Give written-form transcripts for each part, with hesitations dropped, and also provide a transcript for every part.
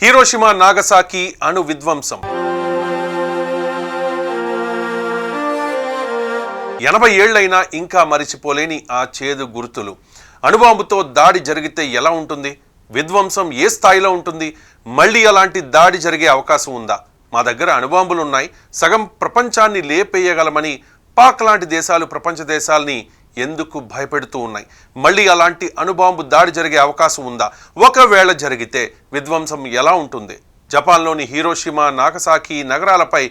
Hiroshima Nagasaki అణు విధ్వంసం 80 ఏళ్లైనా ఇంకా మరిచిపోలేని ఆ చేదు గుర్తులు. అణుబాంబుతో దాడి జరిగితే ఎలా ఉంటుంది? విధ్వంసం ఏ స్థాయిలో ఉంటుంది? మళ్ళీ అలాంటి దాడి జరిగే అవకాశం ఉందా? మా దగ్గర అణుబాంబులున్నాయి, సగం ప్రపంచాన్ని లేపేయగలమని పాక్ లాంటి దేశాలు ప్రపంచ దేశాలని ఎందుకు భయపెడుతూ ఉన్నాయి? మళ్ళీ అలాంటి అణుబాంబు దాడి జరిగే అవకాశం ఉందా? ఒకవేళ జరిగితే విధ్వంసం ఎలా ఉంటుంది? జపాన్లోని హిరోషిమా నాగసాకి నగరాలపై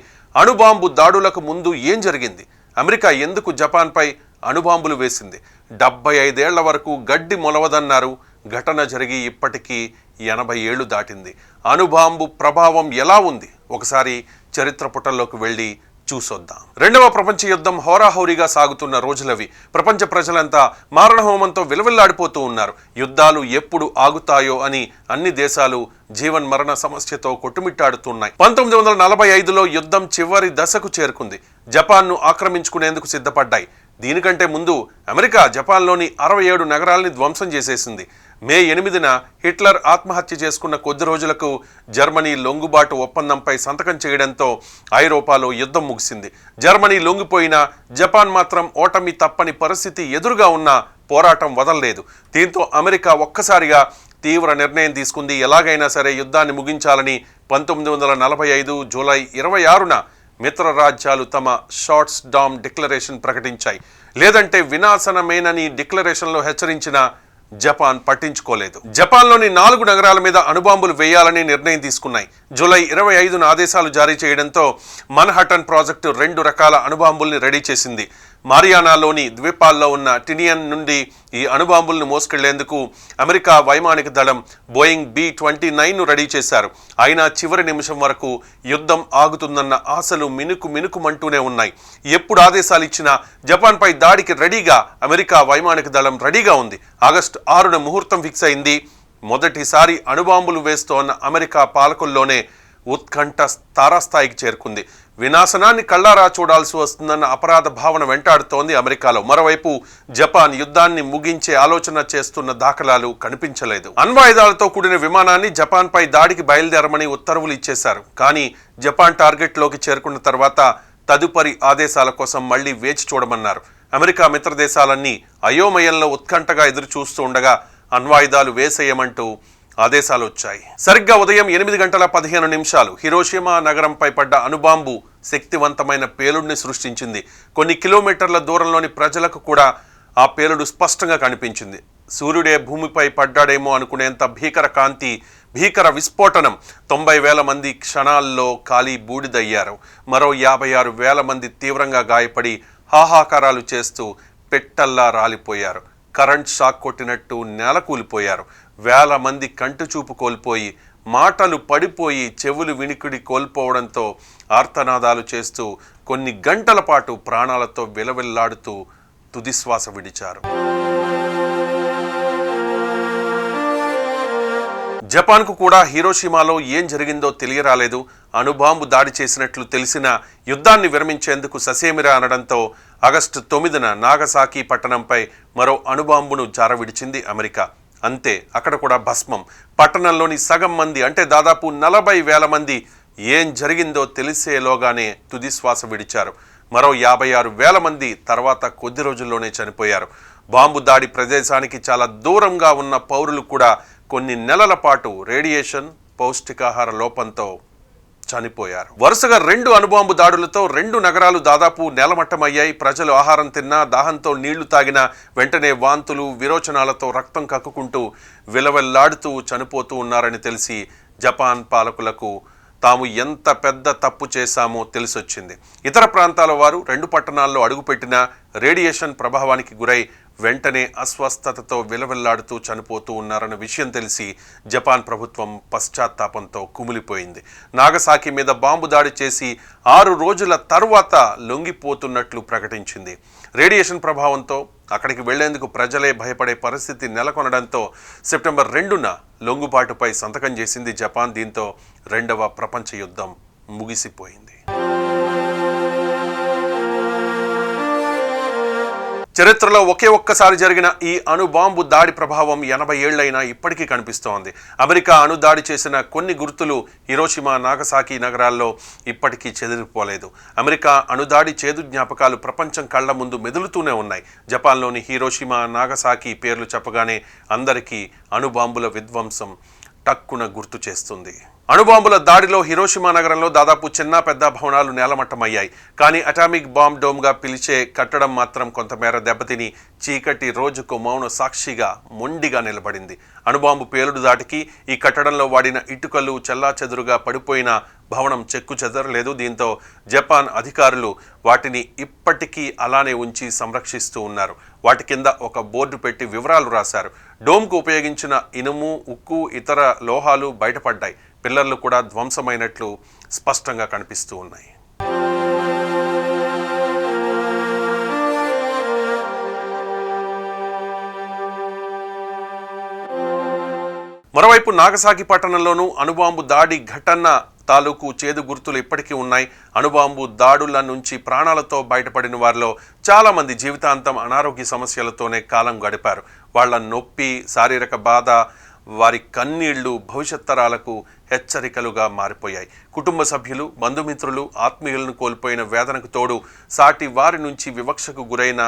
అణుబాంబు దాడులకు ముందు ఏం జరిగింది? అమెరికా ఎందుకు జపాన్పై అణుబాంబులు వేసింది? 75 ఏళ్ల వరకు గడ్డి మొలవదన్నారు. ఘటన జరిగి ఇప్పటికీ 80 ఏళ్లు దాటింది. అణుబాంబు ప్రభావం ఎలా ఉంది? ఒకసారి చరిత్ర పుటల్లోకి వెళ్ళి చూసొద్దాం. రెండవ ప్రపంచ యుద్ధం హోరాహోరీగా సాగుతున్న రోజులవి. ప్రపంచ ప్రజలంతా మారణహోమంతో విలవిల్లాడిపోతూ ఉన్నారు. యుద్ధాలు ఎప్పుడు ఆగుతాయో అని అన్ని దేశాలు జీవన్ మరణ సమస్యతో కొట్టుమిట్టాడుతున్నాయి. 1945లో యుద్ధం చివరి దశకు చేరుకుంది. జపాన్ను ఆక్రమించుకునేందుకు సిద్ధపడ్డాయి. దీనికంటే ముందు అమెరికా జపాన్లోని 67 నగరాలని ధ్వంసం చేసేసింది. మే 8న హిట్లర్ ఆత్మహత్య చేసుకున్న కొద్ది రోజులకు జర్మనీ లొంగుబాటు ఒప్పందంపై సంతకం చేయడంతో ఐరోపాలో యుద్ధం ముగిసింది. జర్మనీ లొంగిపోయినా జపాన్ మాత్రం ఓటమి తప్పని పరిస్థితి ఎదురుగా ఉన్న పోరాటం వదలలేదు. దీంతో అమెరికా ఒక్కసారిగా తీవ్ర నిర్ణయం తీసుకుంది. ఎలాగైనా సరే యుద్ధాన్ని ముగించాలని 1945 జూలై 26న మిత్ర రాజ్యాలు తమ షార్ట్స్ డామ్ డిక్లరేషన్ ప్రకటించాయి. లేదంటే వినాశనమేనని డిక్లరేషన్లో హెచ్చరించిన జపాన్ పట్టించుకోలేదు. జపాన్లోని 4 నగరాల మీద అణుబాంబులు వేయాలని నిర్ణయం తీసుకున్నాయి. జూలై 25న ఆదేశాలు జారీ చేయడంతో మన్హటన్ ప్రాజెక్టు 2 రకాల అణుబాంబుల్ని రెడీ చేసింది. మారియానాలోని ద్వీపాల్లో ఉన్న టినియన్ నుండి ఈ అణుబాంబులను మోసుకెళ్లేందుకు అమెరికా వైమానిక దళం బోయింగ్ B-29ను రెడీ చేశారు. అయినా చివరి నిమిషం వరకు యుద్ధం ఆగుతుందన్న ఆశలు మినుకుమంటూనే ఉన్నాయి. ఎప్పుడు ఆదేశాలు ఇచ్చినా జపాన్పై దాడికి రెడీగా అమెరికా వైమానిక దళం రెడీగా ఉంది. ఆగస్టు 6న ముహూర్తం ఫిక్స్ అయింది. మొదటిసారి అణుబాంబులు వేస్తోన్న అమెరికా పాలకుల్లోనే ఉత్కంఠ తారాస్థాయికి చేరుకుంది. వినాశనాన్ని కళ్ళారా చూడాల్సి వస్తుందన్న అపరాధ భావన వెంటాడుతోంది అమెరికాలో. మరోవైపు జపాన్ యుద్ధాన్ని ముగించే ఆలోచన చేస్తున్న దాఖలాలు కనిపించలేదు. అణ్వాయుధాలతో కూడిన విమానాన్ని జపాన్పై దాడికి బయలుదేరమని ఉత్తర్వులు ఇచ్చేశారు. కానీ జపాన్ టార్గెట్లోకి చేరుకున్న తర్వాత తదుపరి ఆదేశాల కోసం మళ్లీ వేచి చూడమన్నారు. అమెరికా మిత్ర దేశాలన్నీ అయోమయంలో ఉత్కంఠగా ఎదురు చూస్తూ ఉండగా అణ్వాయుధాలు వేసేయమంటూ ఆదేశాలు వచ్చాయి. సరిగ్గా ఉదయం 8:15 హిరోషిమా నగరంపై పడ్డ అణుబాంబు శక్తివంతమైన పేలుడిని సృష్టించింది. కొన్ని కిలోమీటర్ల దూరంలోని ప్రజలకు కూడా ఆ పేలుడు స్పష్టంగా కనిపించింది. సూర్యుడే భూమిపై పడ్డాడేమో అనుకునేంత భీకర కాంతి, భీకర విస్ఫోటనం. 90,000 మంది క్షణాల్లో కాలి బూడిదయ్యారు. మరో 56,000 మంది తీవ్రంగా గాయపడి హాహాకారాలు చేస్తూ పెట్టల్లా రాలిపోయారు. కరెంట్ షాక్ కొట్టినట్టు నేలకూలిపోయారు. 1,000 మంది కంటి చూపు కోల్పోయి, మాటలు పడిపోయి, చెవులు వినికిడి కోల్పోవడంతో ఆర్తనాదాలు చేస్తూ కొన్ని గంటల పాటు ప్రాణాలతో విలవిల్లాడుతూ తుదిశ్వాస విడిచారు. జపాన్కు కూడా హిరోషిమాలో ఏం జరిగిందో తెలియరాలేదు. అణుబాంబు దాడి చేసినట్లు తెలిసిన యుద్ధాన్ని విరమించేందుకు ససేమిరా అనడంతో ఆగస్టు 9న నాగసాకి పట్టణంపై మరో అణుబాంబును జారవిడిచింది అమెరికా. అంతే, అక్కడ కూడా భస్మం. పట్టణంలోని సగం మంది అంటే దాదాపు 40,000 మంది ఏం జరిగిందో తెలిసేలోగానే తుదిశ్వాస విడిచారు. మరో 56,000 మంది తర్వాత కొద్ది రోజుల్లోనే చనిపోయారు. బాంబు దాడి ప్రదేశానికి చాలా దూరంగా ఉన్న పౌరులు కూడా కొన్ని నెలల పాటు రేడియేషన్, పౌష్టికాహార లోపంతో చనిపోయారు. వరుసగా 2 అణుబాంబు దాడులతో 2 నగరాలు దాదాపు నేలమట్టమయ్యాయి. ప్రజలు ఆహారం తిన్నా, దాహంతో నీళ్లు తాగినా వెంటనే వాంతులు, విరోచనాలతో రక్తం కక్కుకుంటూ విలవెల్లాడుతూ చనిపోతూ ఉన్నారని తెలిసి జపాన్ పాలకులకు తాము ఎంత పెద్ద తప్పు చేశామో తెలిసొచ్చింది. ఇతర ప్రాంతాల వారు 2 పట్టణాల్లో అడుగుపెట్టిన రేడియేషన్ ప్రభావానికి గురై వెంటనే అస్వస్థతతో విలవిల్లాడుతూ చనిపోతూ ఉన్నారన్న విషయం తెలిసి జపాన్ ప్రభుత్వం పశ్చాత్తాపంతో కుమిలిపోయింది. నాగసాకి మీద బాంబు దాడి చేసి 6 రోజుల తర్వాత లొంగిపోతున్నట్లు ప్రకటించింది. రేడియేషన్ ప్రభావంతో అక్కడికి వెళ్లేందుకు ప్రజలే భయపడే పరిస్థితి నెలకొనడంతో సెప్టెంబర్ 2న లొంగుబాటుపై సంతకం చేసింది జపాన్. దీంతో 2వ ప్రపంచ యుద్ధం ముగిసిపోయింది. చరిత్రలో ఒకే ఒక్కసారి జరిగిన ఈ అణుబాంబు దాడి ప్రభావం 80 ఏళ్లైనా ఇప్పటికీ కనిపిస్తోంది. అమెరికా అణుదాడి చేసిన కొన్ని గుర్తులు హిరోషిమా, నాగసాకి నగరాల్లో ఇప్పటికీ చెదిరిపోలేదు. అమెరికా అణుదాడి చేదు జ్ఞాపకాలు ప్రపంచం కళ్ల ముందు మెదులుతూనే ఉన్నాయి. జపాన్లోని హిరోషిమా, నాగసాకి పేర్లు చెప్పగానే అందరికీ అణుబాంబుల విధ్వంసం టక్కున గుర్తు చేస్తుంది. అణుబాంబుల దాడిలో హిరోషిమా నగరంలో దాదాపు చిన్న పెద్ద భవనాలు నేలమట్టమయ్యాయి. కానీ అటామిక్ బాంబ్ డోమ్గా పిలిచే కట్టడం మాత్రం కొంతమేర దెబ్బతిని చీకటి రోజుకు మౌన సాక్షిగా మొండిగా నిలబడింది. అణుబాంబు పేలుడు దాటికి ఈ కట్టడంలో వాడిన ఇటుకలు చెల్లాచెదురుగా పడిపోయిన భవనం చెక్కు చెదరలేదు. దీంతో జపాన్ అధికారులు వాటిని ఇప్పటికీ అలానే ఉంచి సంరక్షిస్తూ ఉన్నారు. వాటి కింద ఒక బోర్డు పెట్టి వివరాలు రాశారు. డోమ్కు ఉపయోగించిన ఇనుము, ఉక్కు, ఇతర లోహాలు బయటపడ్డాయి. పిల్లర్లు కూడా ధ్వంసమైనట్లు స్పష్టంగా కనిపిస్తూ ఉన్నాయి. మరోవైపు నాగసాకి పట్టణంలోనూ అణుబాంబు దాడి ఘటన తాలూకు చేదు గుర్తులు ఇప్పటికీ ఉన్నాయి. అణుబాంబు దాడుల నుంచి ప్రాణాలతో బయటపడిన వారిలో చాలామంది జీవితాంతం అనారోగ్య సమస్యలతోనే కాలం గడిపారు. వాళ్ళ నొప్పి, శారీరక బాధ, వారి కన్నీళ్లు భవిష్యత్ తరాలకు హెచ్చరికలుగా మారిపోయాయి. కుటుంబ సభ్యులు, బంధుమిత్రులు, ఆత్మీయులను కోల్పోయిన వేదనకు తోడు సాటి వారి నుంచి వివక్షకు గురైన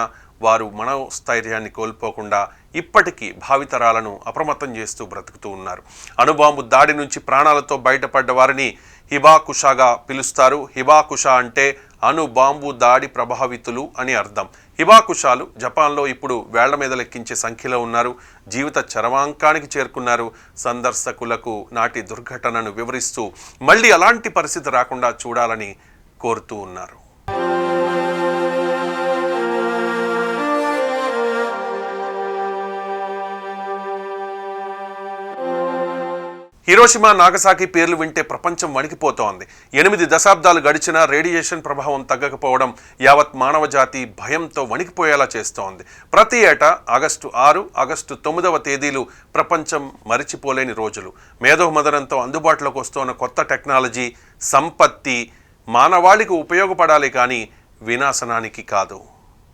వారు మనోస్థైర్యాన్ని కోల్పోకుండా ఇప్పటికీ భావితరాలను అప్రమత్తం చేస్తూ బ్రతుకుతూ ఉన్నారు. అణుబాంబు దాడి నుంచి ప్రాణాలతో బయటపడ్డ వారిని హిబాకుషాగా పిలుస్తారు. హిబాకుషా అంటే అణుబాంబు దాడి ప్రభావితులు అని అర్థం. హిబాకుషాలు జపాన్లో ఇప్పుడు వేళ్ల మీద లెక్కించే సంఖ్యలో ఉన్నారు. జీవిత చరమాంకానికి చేరుకున్నారు. సందర్శకులకు నాటి దుర్ఘటనను వివరిస్తూ మళ్ళీ అలాంటి పరిస్థితి రాకుండా చూడాలని కోరుతూ ఉన్నారు. హిరోషిమా, నాగసాకి పేర్లు వింటే ప్రపంచం వణికిపోతోంది. 8 దశాబ్దాలు గడిచినా రేడియేషన్ ప్రభావం తగ్గకపోవడం యావత్ మానవజాతి భయంతో వణికిపోయేలా చేస్తోంది. ప్రతి ఏటా ఆగస్టు 6, ఆగస్టు 9వ తేదీలు ప్రపంచం మరిచిపోలేని రోజులు. మేధోమదనంతో అందుబాటులోకి వస్తున్న కొత్త టెక్నాలజీ, సంపత్తి మానవాళికి ఉపయోగపడాలి కానీ వినాశనానికి కాదు.